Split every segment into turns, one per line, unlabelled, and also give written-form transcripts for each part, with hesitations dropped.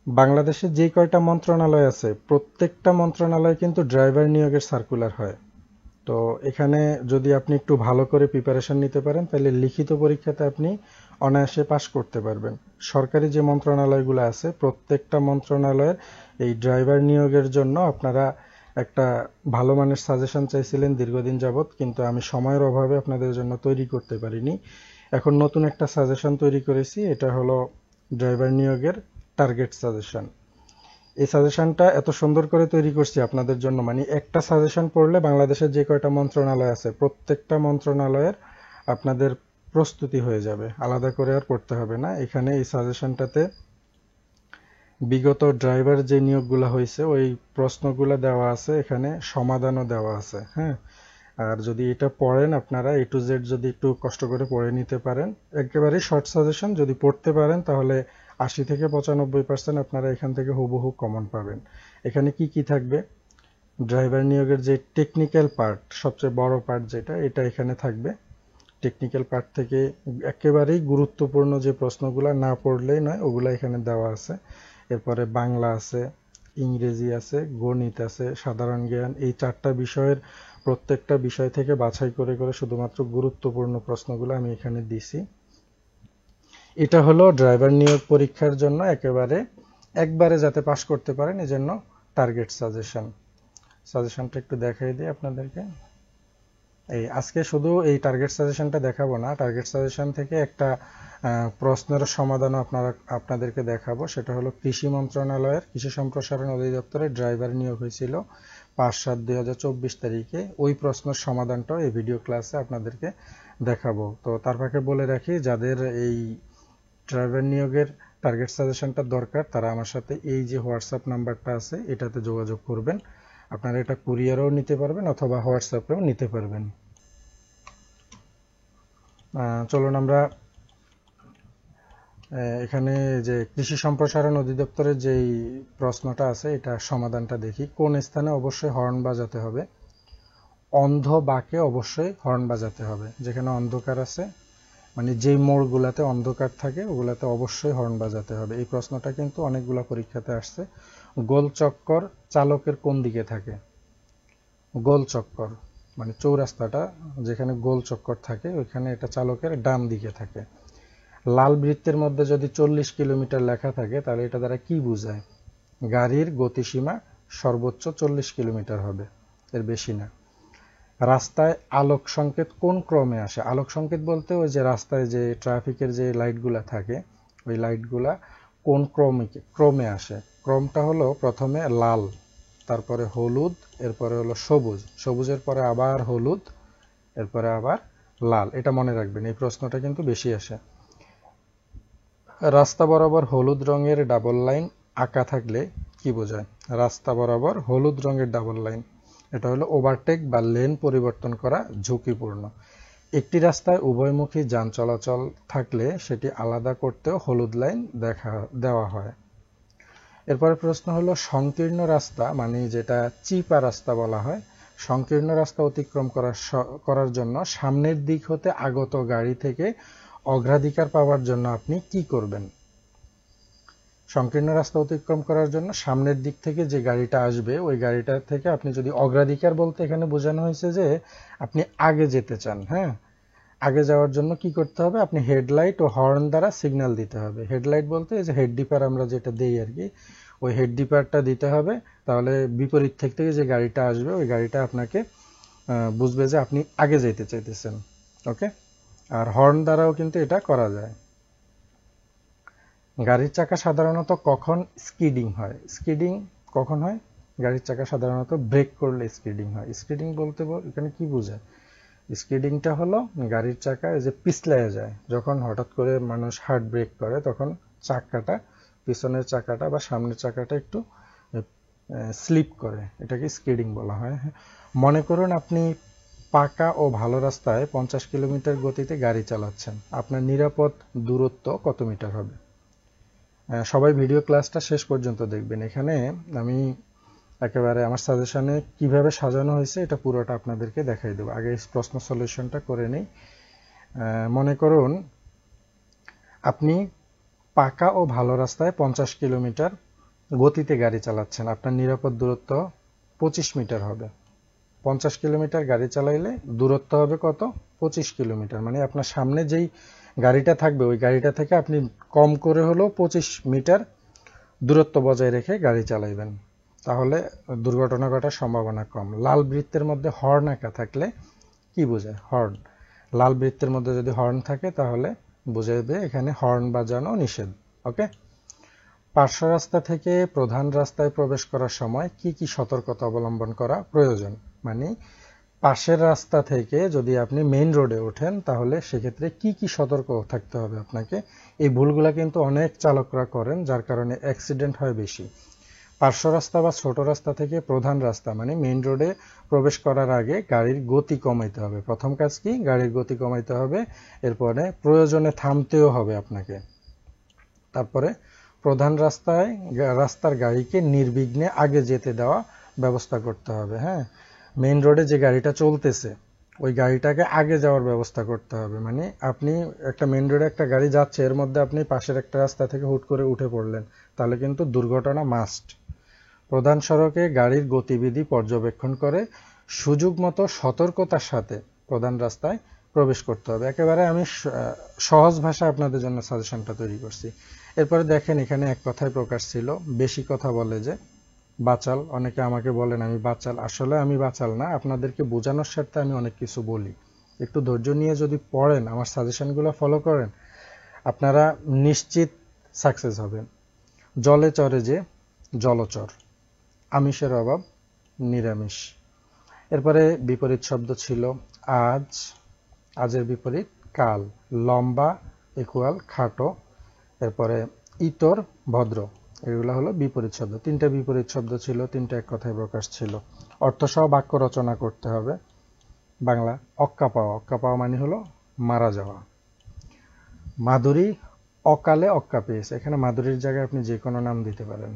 বাংলাদেশে যে কয়টা মন্ত্রণালয় আছে প্রত্যেকটা মন্ত্রণালয়ে কিন্তু ড্রাইভার নিয়োগের সার্কুলার হয়। তো এখানে যদি আপনি একটু ভালো করে প্রিপারেশন নিতে পারেন তাহলে লিখিত পরীক্ষাতে আপনি অনায়াসে পাশ করতে পারবেন। সরকারি যে মন্ত্রণালয়গুলো আছে প্রত্যেকটা মন্ত্রণালয়ের এই ড্রাইভার নিয়োগের জন্য আপনারা একটা ভালো মানের সাজেশন চাইছিলেন দীর্ঘদিন যাবত, কিন্তু আমি সময়ের অভাবে আপনাদের জন্য তৈরি করতে পারিনি। এখন নতুন একটা সাজেশন তৈরি করেছি, এটা হলো ড্রাইভার নিয়োগের টার্গেট সাজেশন। এই সাজেশনটা এত সুন্দর করে তৈরি করছি আপনাদের জন্য, মানে একটা সাজেশন পড়লে বাংলাদেশের যে কয়টা মন্ত্রণালয় আছে প্রত্যেকটা মন্ত্রণালয়ের আপনাদের প্রস্তুতি হয়ে যাবে, আলাদা করে আর পড়তে হবে না। এখানে এই সাজেশনটাতে বিগত ড্রাইভার যে নিয়োগগুলো হয়েছে ওই প্রশ্নগুলো দেওয়া আছে, এখানে সমাধানও দেওয়া আছে। হ্যাঁ, আর যদি এটা পড়েন আপনারা এ টু জেড যদি একটু কষ্ট করে পড়ে নিতে পারেন, একেবারে শর্ট সাজেশন যদি পড়তে পারেন তাহলে 80 থেকে 95% আপনারা এখান থেকে হুবহু কমন পাবেন। এখানে কি কি থাকবে, ড্রাইভার নিয়োগের যে টেকনিক্যাল পার্ট, সবচেয়ে বড় পার্ট যেটা, এটা এখানে থাকবে। টেকনিক্যাল পার্ট থেকে একেবারেই গুরুত্বপূর্ণ যে প্রশ্নগুলো না পড়লেই নয় ওগুলো এখানে দেওয়া আছে। এরপরে বাংলা আছে, ইংরেজি আছে, গণিত আছে, সাধারণ জ্ঞান, এই 4টা বিষয়ের প্রত্যেকটা বিষয় থেকে বাছাই করে করে শুধুমাত্র গুরুত্বপূর্ণ প্রশ্নগুলো আমি এখানে দিছি। এটা হলো ড্রাইভার নিয়োগ পরীক্ষার জন্য একবারে যাতে পাশ করতে পারেন এজন্য টার্গেট সাজেশনটা একটু দেখাই দিই আপনাদেরকে। এই আজকে শুধু এই টার্গেট সাজেশনটা দেখাবো না, টার্গেট সাজেশন থেকে একটা প্রশ্নের সমাধানও আপনাদেরকে দেখাবো। সেটা হলো কৃষি মন্ত্রণালয়ের কৃষি সম্প্রসারণ অধিদপ্তরে ড্রাইভার নিয়োগ হয়েছিল 5/7/2024 তারিখে। ওই প্রশ্নের সমাধানটাও এই ভিডিও ক্লাসে আপনাদেরকে দেখাবো। তো তার ফাঁকে বলে রাখি, যাদের এই ড্রাইভার নিয়োগের টার্গেট সাজেশনটা দরকার তারা আমার সাথে এই যে হোয়াটসঅ্যাপ নাম্বারটা আছে এটাতে যোগাযোগ করবেন। আপনারা এটা কুরিয়ারও নিতে পারবেন অথবা হোয়াটসঅ্যাপেও নিতে পারবেন। চলুন আমরা এখানে যে কৃষি সম্প্রসারণ অধিদপ্তরের যেই প্রশ্নটা আছে এটা সমাধানটা দেখি। কোন স্থানে অবশ্যই হর্ন বাজাতে হবে? অন্ধ বাঁকে অবশ্যই হর্ন বাজাতে হবে। যেখানে অন্ধকার আছে, মানে যেই মোড়গুলাতে অন্ধকার থাকে ওগুলাতে অবশ্যই হর্ন বাজাতে হবে। এই প্রশ্নটা কিন্তু অনেকগুলা পরীক্ষাতে আসছে। গোল চক্কর চালকের কোন দিকে থাকে? গোল চক্কর মানে চৌরাস্তাটা যেখানে গোল চক্কর থাকে ওইখানে এটা চালকের ডান দিকে থাকে। লাল বৃত্তের মধ্যে যদি 40 কিলোমিটার লেখা থাকে তাহলে এটা দ্বারা কি বোঝায়? গাড়ির গতিসীমা সর্বোচ্চ 40 কিলোমিটার হবে, এর বেশি না। রাস্তায় আলোক সংকেত কোন ক্রমে আসে? আলোক সংকেত বলতে ওই যে রাস্তায় যে ট্রাফিকের যে লাইটগুলা থাকে ওই লাইটগুলা কোন ক্রমে আসে? ক্রমটা হলো প্রথমে লাল, তারপরে হলুদ, এরপরে হলো সবুজ, সবুজের পরে আবার হলুদ, এরপরে আবার লাল। এটা মনে রাখবেন, এই প্রশ্নটা কিন্তু বেশি আসে। রাস্তা বরাবর হলুদ রঙের ডাবল লাইন আঁকা থাকলে কি বোঝায়? রাস্তা বরাবর হলুদ রঙের ডাবল লাইন, এটা হলো ওভারটেক বা লেন পরিবর্তন করা ঝুঁকিপূর্ণ। একটি রাস্তায় উভয়মুখী যান চলাচল থাকলে সেটি আলাদা করতেও হলুদ লাইন দেওয়া হয়। এরপরে প্রশ্ন হলো সংকীর্ণ রাস্তা মানে যেটা চিপা রাস্তা বলা হয়, সংকীর্ণ রাস্তা অতিক্রম করার জন্য সামনের দিক হতে আগত গাড়ি থেকে অগ্রাধিকার পাওয়ার জন্য আপনি কি করবেন? সংকীর্ণ রাস্তা অতিক্রম করার জন্য সামনের দিক থেকে যে গাড়িটা আসবে ওই গাড়িটা থেকে আপনি যদি অগ্রাধিকার বলতে এখানে বোঝানো হয়েছে যে আপনি আগে যেতে চান। হ্যাঁ, আগে যাওয়ার জন্য কি করতে হবে? আপনি হেডলাইট ও হর্ন দ্বারা সিগন্যাল দিতে হবে। হেডলাইট বলতে এই যে হেড ডিপার আমরা যেটা দেই আর কি, ওই হেড ডিপারটা দিতে হবে। তাহলে বিপরীত থেকে যে গাড়িটা আসবে ওই গাড়িটা আপনাকে বুঝবে যে আপনি আগে যেতে চাইতেছেন। ওকে, আর হর্ন দ্বারাও কিন্তু এটা করা যায়। গাড়ির চাকা সাধারণত কখন স্কিডিং হয়? স্কিডিং কখন হয়? গাড়ির চাকা সাধারণত ব্রেক করলে স্কিডিং হয়। স্কিডিং বলতে এখানে কি বোঝায়? স্কিডিংটা হলো গাড়ির চাকা যে পিছলায় যায়, যখন হঠাৎ করে মানুষ হার্ড ব্রেক করে তখন চাকাটা, পিছনের চাকাটা বা সামনের চাকাটা একটু স্লিপ করে, এটাকে স্কিডিং বলা হয়। মনে করুন আপনি পাকা ও ভালো রাস্তায় 50 কিলোমিটার গতিতে গাড়ি চালাচ্ছেন, আপনার নিরাপদ দূরত্ব কত মিটার হবে? সবাই ভিডিও ক্লাসটা শেষ পর্যন্ত দেখবেন। এখানে আমি একেবারে আমার সাজেশনে কিভাবে সাজানো হয়েছে এটা পুরোটা আপনাদেরকে দেখাই দেবো। আগে প্রশ্ন সলিউশনটা করে নেই। মনে করুন আপনি পাকা ও ভালো রাস্তায় 50 কিলোমিটার গতিতে গাড়ি চালাচ্ছেন, আপনার নিরাপদ দূরত্ব 25 মিটার হবে। 50 কিলোমিটার গাড়ি চালাইলে দূরত্ব হবে কত? 25 কিলোমিটার। মানে আপনার সামনে যেই গাড়িটা থাকবে ওই গাড়িটা থেকে আপনি কম করে হলেও 25 মিটার দূরত্ব বজায় রেখে গাড়ি চালাইবেন, তাহলে দুর্ঘটনা ঘটার সম্ভাবনা কম। লাল বৃত্তের মধ্যে হর্ন আঁকা থাকলে কি বোঝায়? হর্ন। লাল বৃত্তের মধ্যে যদি হর্ন থাকে তাহলে বোঝাবে এখানে হর্ন বাজানো নিষেধ। ওকে। পার্শ্ব রাস্তা থেকে প্রধান রাস্তায় প্রবেশ করার সময় কি কি সতর্কতা অবলম্বন করা প্রয়োজন? মানে পাশের রাস্তা থেকে যদি আপনি মেইন রোডে ওঠেন তাহলে সেক্ষেত্রে কি কি সতর্ক থাকতে হবে আপনাকে। এই ভুলগুলা কিন্তু অনেক চালকরা করেন, যার কারণে অ্যাক্সিডেন্ট হয় বেশি। পার্শ্ব রাস্তা বা ছোট রাস্তা থেকে প্রধান রাস্তা মানে মেইন রোডে প্রবেশ করার আগে গাড়ির গতি কমাইতে হবে। প্রথম কাজ কি? গাড়ির গতি কমাইতে হবে। এরপরে প্রয়োজনে থামতেও হবে আপনাকে। তারপরে প্রধান রাস্তার গাড়িকে নির্বিঘ্নে আগে যেতে দেওয়া ব্যবস্থা করতে হবে। হ্যাঁ, মেইন রোডে যে গাড়িটা চলতেছে ওই গাড়িটাকে আগে যাওয়ার ব্যবস্থা করতে হবে। মানে আপনি একটা মেইন রোডে একটা গাড়ি যাচ্ছে, এর মধ্যে আপনি পাশের একটা রাস্তা থেকে হুট করে উঠে পড়লেন, তাহলে কিন্তু দুর্ঘটনা মাস্ট। প্রধান সড়কে গাড়ির গতিবিধি পর্যবেক্ষণ করে সুযোগ মতো সতর্কতার সাথে প্রধান রাস্তায় প্রবেশ করতে হবে। একেবারে আমি সহজ ভাষায় আপনাদের জন্য সাজেশনটা তৈরি করছি। এরপরে দেখেন এখানে এক কথায় প্রকাশ ছিল, বেশি কথা বলে যে বাচাল। অনেকে আমাকে বলেন আমি বাচাল, আসলে আমি বাচাল না, আপনাদেরকে বোঝানোর স্বার্থে আমি অনেক কিছু বলি। একটু ধৈর্য নিয়ে যদি পড়েন, আমার সাজেশনগুলো ফলো করেন, আপনারা নিশ্চিত সাকসেস হবেন। জলে চরে যে জলচর, আমিষের অভাব নিরামিষ। এরপরে বিপরীত শব্দ ছিল আজ, আজের বিপরীত কাল, লম্বা ইকুয়াল খাটো। এরপরে ইতর ভদ্র, এগুলো হলো বিপরীত শব্দ। তিনটা বিপরীত শব্দ ছিল, তিনটা এক কথায় প্রকাশ ছিল। অর্থসহ বাক্য রচনা করতে হবে। বাংলা অক্কা পাওয়া, অক্কা পাওয়া মানে হলো মারা যাওয়া। মাধুরী অকালে অক্কা পেয়েছে, এখানে মাধুরীর জায়গায় আপনি যে কোনো নাম দিতে পারেন।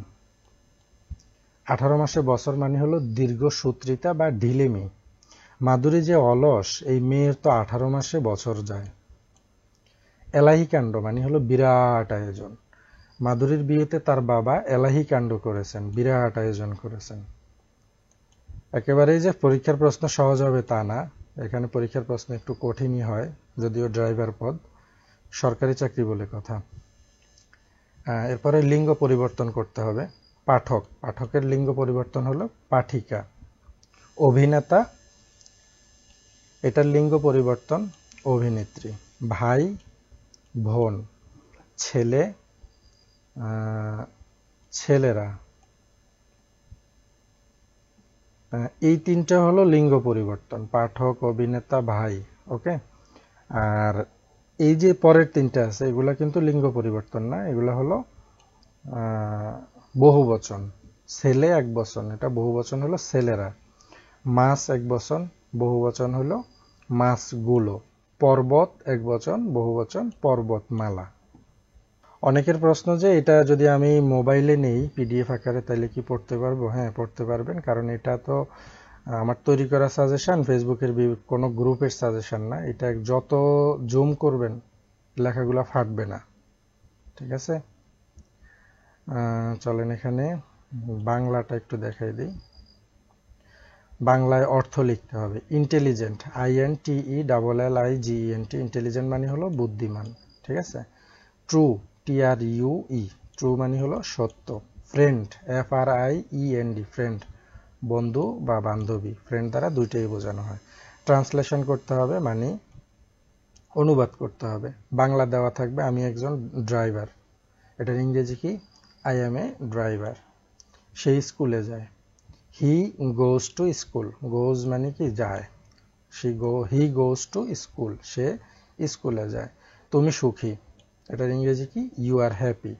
18 মাসে বছর মানে হলো দীর্ঘসূত্রিতা বা ঢিলেমি। মাধুরী যে অলস, এই মেয়ের তো 18 মাসে বছর যায়। এলাহি কাণ্ড মানে হলো বিরাট আয়োজন। মাধুরীর বিয়েতে তার বাবা এলাহি কাণ্ড করেছেন, বিরাট আয়োজন করেছেন। একেবারেই যে পরীক্ষার প্রশ্ন সহজ হবে তা না, এখানে পরীক্ষার প্রশ্ন একটু কঠিনই হয়, যদিও ড্রাইভার পদ, সরকারি চাকরি বলে কথা। এরপরে লিঙ্গ পরিবর্তন করতে হবে। পাঠক, পাঠকের লিঙ্গ পরিবর্তন হলো পাঠিকা। অভিনেতা, এটার লিঙ্গ পরিবর্তন অভিনেত্রী। ভাই, বোন, ছেলে, ছেলেরা, এই তিনটা হলো লিঙ্গ পরিবর্তন, পাঠক, অভিনেতা, ভাই। ওকে। আর এই যে পরের তিনটা আছে এগুলা কিন্তু লিঙ্গ পরিবর্তন না, এগুলা হলো বহুবচন। ছেলে এক বচন, এটা বহুবচন হলো ছেলেরা। মাছ এক বচন, বহুবচন হলো মাছগুলো। পর্বত এক বচন, বহুবচন পর্বতমালা। অনেকের প্রশ্ন যে এটা যদি আমি মোবাইলে নেই পিডিএফ আকারে তাহলে কি পড়তে পারবো? হ্যাঁ, পড়তে পারবেন, কারণ এটা তো আমার তৈরি করা সাজেশন, ফেসবুকের কোনো গ্রুপের সাজেশন না। এটা যত জুম করবেন লেখাগুলো ফাটবে না, ঠিক আছে? চলেন এখানে বাংলাটা একটু দেখাই দিই। বাংলায় অর্থ লিখতে হবে। ইন্টেলিজেন্ট, INTELLIGENT, ইন্টেলিজেন্ট মানে হলো বুদ্ধিমান, ঠিক আছে? ট্রু, TRUE, ট্রু মানে হলো সত্য। ফ্রেন্ড, FRIEND, ফ্রেন্ড বন্ধু বা বান্ধবী, ফ্রেন্ড দ্বারা দুইটাই বোঝানো হয়। ট্রান্সলেশন করতে হবে মানে অনুবাদ করতে হবে। বাংলা দেওয়া থাকবে আমি একজন ড্রাইভার, এটার ইংরেজি কি? I am a driver। সে স্কুলে যায়। হি গোজ টু স্কুল, গোজ মানে কি? যায়। হি গোজ টু স্কুল, সে স্কুলে যায়। তুমি সুখী, এটার ইংরেজি কি? You are happy.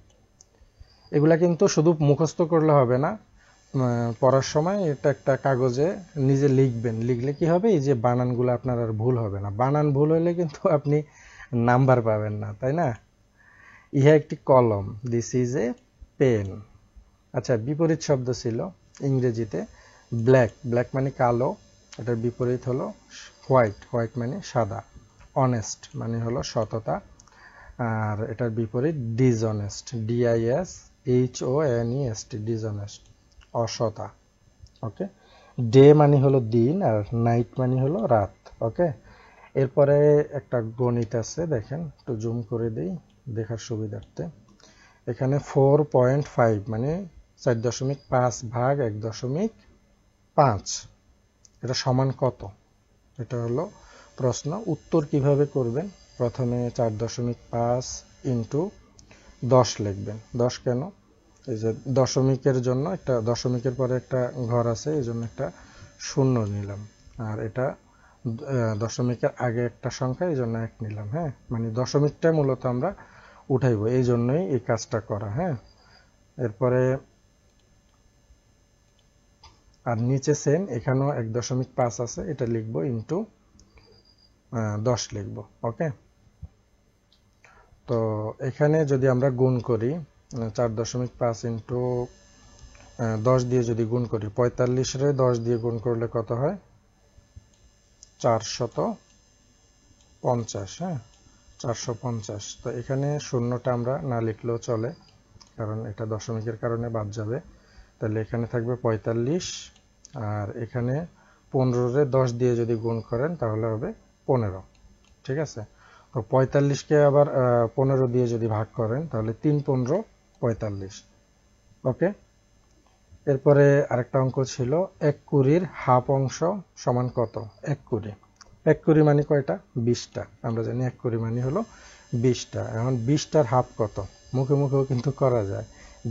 এগুলা কিন্তু শুধু মুখস্থ করলে হবে না, পড়ার সময় এটা একটা কাগজে নিজে লিখবেন। লিখলে কি হবে? এই যে বানানগুলো আপনার আর ভুল হবে না। বানান ভুল হলে কিন্তু আপনি নাম্বার পাবেন না, তাই না? ইহা একটি কলম, দিস ইজ এ পেন। আচ্ছা, বিপরীত শব্দ ছিল ইংরেজিতে ব্ল্যাক, ব্ল্যাক মানে কালো, এটার বিপরীত হলো হোয়াইট, হোয়াইট মানে সাদা। অনেস্ট মানে হলো সততা, আর এটার বিপরীত ডিসঅনেস্ট, HONEST, ডিসঅনেস্ট, অসতা। ওকে, ডে মানে হলো দিন আর নাইট মানে হলো রাত। ওকে, এরপরে একটা গণিত আছে, দেখেন একটু জুম করে দিই দেখার সুবিধার্থে। এখানে 4.5 মানে 4.5 ভাগ 1.5, এটা সমান কত? এটা হলো প্রশ্ন। উত্তর কিভাবে করবেন? প্রথমে 4.5 ইন্টু 10 লিখবেন। 10 কেন? এই যে দশমিকের জন্য একটা, দশমিকের পরে একটা ঘর আছে, এই জন্য একটা শূন্য নিলাম। আর এটা দশমিকের আগে একটা সংখ্যা, এই জন্য 1 নিলাম। হ্যাঁ, মানে দশমিকটা মূলত আমরা উঠাইবো, এই জন্যই এই কাজটা করা। হ্যাঁ, এরপরে আর নিচে সেম, এখানেও 1.5 আছে, এটা লিখবো ইন্টু 10 লিখবো। ওকে, তো এখানে যদি আমরা গুণ করি 4.5 ইন্টু 10 দিয়ে যদি গুণ করি, 45-রে 10 দিয়ে গুণ করলে কত হয়? 450। হ্যাঁ, 450। তো এখানে শূন্যটা আমরা না লিখলেও চলে, কারণ এটা দশমিকের কারণে বাদ যাবে। তাহলে এখানে থাকবে 45, আর এখানে 15-রে 10 দিয়ে যদি গুণ করেন তাহলে হবে 15। ঠিক আছে, তো 45-কে আবার 15 দিয়ে যদি ভাগ করেন তাহলে 3×15 45। ওকে, এরপরে আরেকটা অঙ্ক ছিল 1 কুড়ির হাফ অংশ সমান কত? 1 কুড়ি, 1 কুড়ি মানে কয়টা? 20টা। আমরা জানি 1 কুড়ি মানে হলো 20টা। এখন 20টার হাফ কত? মুখে মুখেও কিন্তু করা যায়,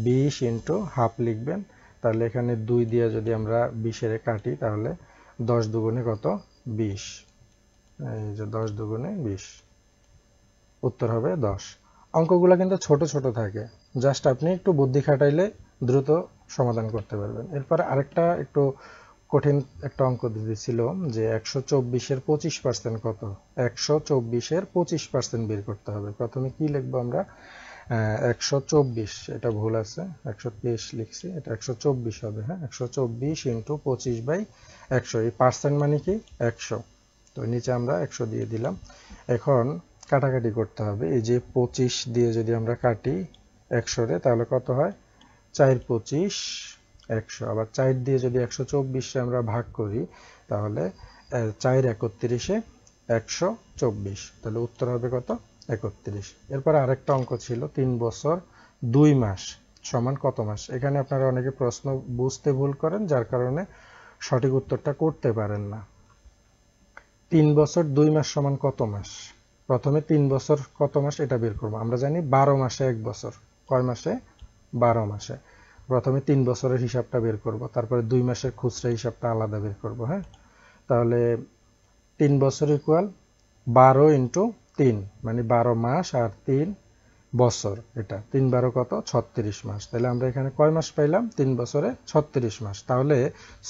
20 ইন্টু হাফ লিখবেন। তাহলে এখানে 2 দিয়ে যদি আমরা 20-এর কাটি তাহলে 10 দুগুণে কত? 20। এই যে 10 দুগুণে 20, উত্তর হবে 10। অঙ্কগুলো কিন্তু ছোট ছোট থাকে, জাস্ট আপনি একটু বুদ্ধি খাটাইলে দ্রুত সমাধান করতে পারবেন। এরপর আরেকটা একটু কঠিন একটা অঙ্ক দিয়েছিল যে 124-এর 25% কত? 124-এর 25% বের করতে হবে। প্রথমে কি লিখবো আমরা? 124, এটা ভুল আছে, 123 লিখছি, এটা 124 হবে। হ্যাঁ, 124 ইন্টু 25/100, এই পার্সেন্ট মানে কি? 100। তো নিচে আমরা 100 দিয়ে দিলাম। এখন কাটাকাটি করতে হবে। এই যে 25 দিয়ে যদি আমরা কাটি 100-রে তাহলে কত হয়? 4×25 100। আবার 4 দিয়ে যদি 124-কে আমরা ভাগ করি তাহলে 4×31 124, তাহলে উত্তর হবে কত? 31। এরপর আরেকটা অঙ্ক ছিল 3 বছর 2 মাস সমান কত মাস? এখানে আপনারা অনেকে প্রশ্ন বুঝতে ভুল করেন, যার কারণে সঠিক উত্তরটা করতে পারেন না। 3 বছর 2 মাস সমান কত মাস? প্রথমে 3 বছর কত মাস এটা বের করবো। আমরা জানি 12 মাসে 1 বছর। কয় মাসে? 12 মাসে। প্রথমে 3 বছরের হিসাবটা বের করব, তারপরে 2 মাসের খুচরা হিসাবটা আলাদা বের করব। হ্যাঁ, তাহলে 3 বছর ইকুয়াল 12 ইন্টু 3 মানে 12 মাস, আর 3 বছর, এটা 3×12 কত? 36 মাস। তাহলে আমরা এখানে কয় মাস পাইলাম? 3 বছরে 36 মাস। তাহলে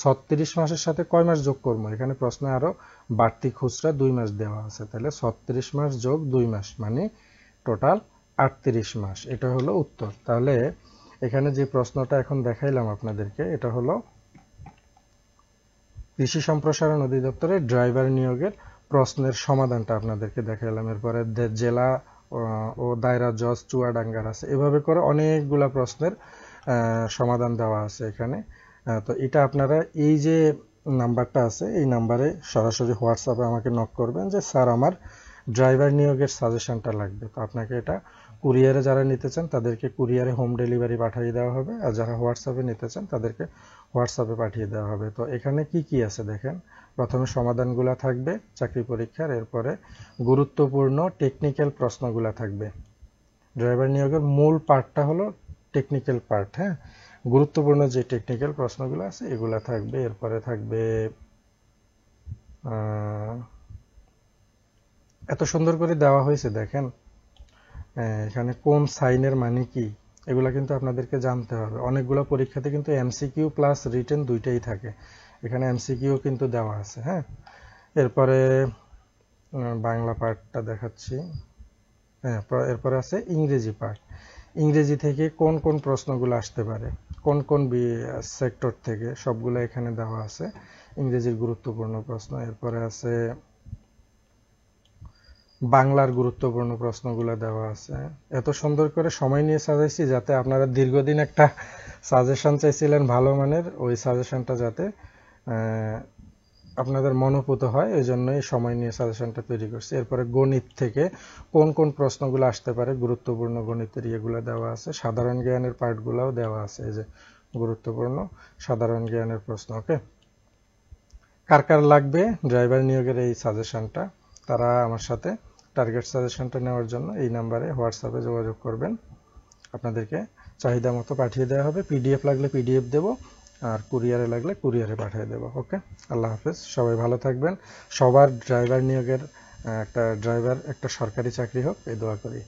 36 মাসের সাথে কয় মাস যোগ করবো? এখানে প্রশ্নে আরো বাড়তি খুচরা 2 মাস দেওয়া আছে, তাহলে 36 মাস যোগ 2 মাস মানে টোটাল 38 মাস। এটা হলো উত্তর। তাহলে এখানে যে প্রশ্নটা এখন দেখাইলাম আপনাদেরকে, এটা হলো কৃষি সম্প্রসারণ অধিদপ্তরের ড্রাইভার নিয়োগের প্রশ্নের সমাধানটা আপনাদেরকে দেখাইলাম। এরপরে জেলা ও দায়রা জজ চুয়াডাঙ্গার আছে, এভাবে করে অনেকগুলা প্রশ্নের সমাধান দেওয়া আছে এখানে। তো এটা আপনারা এই যে নাম্বারটা আছে, এই নাম্বারে সরাসরি হোয়াটসঅ্যাপে আমাকে নক করবেন যে স্যার আমার ড্রাইভার নিয়োগের সাজেশনটা লাগবে। তো আপনাকে এটা কুরিয়ারে যারা নিতে চান তাদেরকে কুরিয়ারে হোম ডেলিভারি পাঠিয়ে দেওয়া হবে, আর যারা হোয়াটসঅ্যাপে নিতে চান তাদেরকে হোয়াটসঅ্যাপে পাঠিয়ে দেওয়া হবে। তো এখানে কি কি আছে দেখেন। প্রথমে সমাধানগুলো থাকবে চাকরি পরীক্ষার, এরপরে গুরুত্বপূর্ণ টেকনিক্যাল প্রশ্নগুলো থাকবে। ড্রাইভার নিয়োগের মূল পার্টটা হলো টেকনিক্যাল পার্ট। হ্যাঁ, গুরুত্বপূর্ণ যে টেকনিক্যাল প্রশ্নগুলো আছে এগুলা থাকবে। এরপরে থাকবে এত সুন্দর করে দেওয়া হয়েছে দেখেন, এখানে কোন সাইনের মানে কি, এগুলা কিন্তু আপনাদেরকে জানতে হবে। অনেকগুলো পরীক্ষাতে কিন্তু এমসিকিউ প্লাস রিটেন দুইটাই থাকে, এখানে এমসিকিউ কিন্তু দেওয়া আছে। হ্যাঁ, এরপরে বাংলা পার্টটা দেখাচ্ছি। হ্যাঁ, এরপরে আছে ইংরেজি পার্ট। ইংরেজি থেকে কোন কোন প্রশ্নগুলো আসতে পারে, কোন কোন সেক্টর থেকে, সবগুলো এখানে দেওয়া আছে, ইংরেজির গুরুত্বপূর্ণ প্রশ্ন। এরপরে আছে বাংলার গুরুত্বপূর্ণ প্রশ্নগুলো দেওয়া আছে। এত সুন্দর করে সময় নিয়ে সাজাইছি যাতে আপনারা দীর্ঘদিন একটা সাজেশন চাইছিলেন ভালো মানের, ওই সাজেশনটা যাতে আপনাদের মনোপুত হয়, এই জন্যই সময় নিয়ে সাজেশনটা তৈরি করছি। এরপরে গণিত থেকে কোন কোন প্রশ্নগুলো আসতে পারে, গুরুত্বপূর্ণ গণিতের ইয়েগুলো দেওয়া আছে, সাধারণ জ্ঞানের পার্টগুলোও দেওয়া আছে, এই যে গুরুত্বপূর্ণ সাধারণ জ্ঞানের প্রশ্ন। ওকে, কার কার লাগবে ড্রাইভার নিয়োগের এই সাজেশনটা, তারা আমার সাথে টার্গেট সাজেশনটা নেওয়ার জন্য এই নাম্বারে হোয়াটসঅ্যাপে যোগাযোগ করবেন। আপনাদেরকে চাহিদা মতো পাঠিয়ে দেওয়া হবে। পিডিএফ লাগলে পিডিএফ দেব, আর কুরিয়ারে লাগলে কুরিয়ারে পাঠিয়ে দেব। ওকে, আল্লাহ হাফেজ, সবাই ভালো থাকবেন। সবার ড্রাইভার নিয়োগের একটা সরকারি চাকরি হোক এই দোয়া করি।